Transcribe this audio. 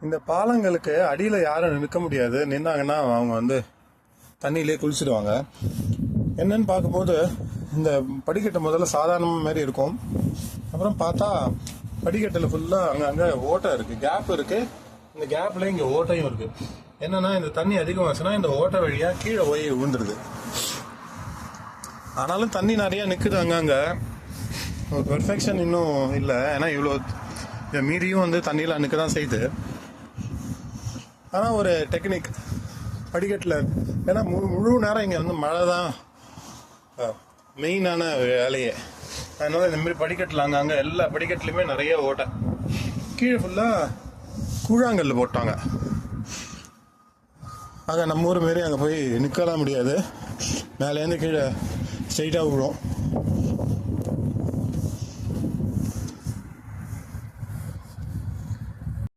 இந்த பாலங்களுக்கு அடியில் யாரும் நிற்க முடியாது. நின்னாங்கன்னா அவங்க வந்து தண்ணியிலே குளிச்சுடுவாங்க. என்னன்னு பார்க்கும்போது இந்த படிக்கட்டு முதல்ல சாதாரண மாதிரி இருக்கும். அப்புறம் பார்த்தா படிக்கட்டில் ஃபுல்லாக அங்கங்கே ஓட்டை இருக்குது, கேப் இருக்குது. இந்த கேப்பில் இங்கே ஓட்டையும் இருக்குது. என்னன்னா இந்த தண்ணி அதிகமாச்சுன்னா இந்த ஓட்டை வழியாக கீழே போய் விழுந்துருது. ஆனாலும் தண்ணி நிறையா நிற்குது அங்கங்கே. ஒரு பெர்ஃபெக்ஷன் இன்னும் இல்லை. ஏன்னா இவ்வளோ மீறியும் வந்து தண்ணியெலாம் நிற்க தான் செய்யுது. ஆனால் ஒரு டெக்னிக் படிக்கட்டில், ஏன்னா முழு நேரம் இங்கே வந்து மழை தான் மெயினான வேலையே. அதனால இந்த மாதிரி படிக்கட்டில் அங்கங்கே எல்லா படிக்கட்டுலையுமே நிறைய ஓட்டை. கீழே ஃபுல்லாக கூழாங்கல் போட்டாங்க. அங்கே நம்ம ஊர் மாரி அங்கே போய் நிற்கலாம் முடியாது. மேலேருந்து கீழே ஸ்ட்ரைட்டாக விழும்.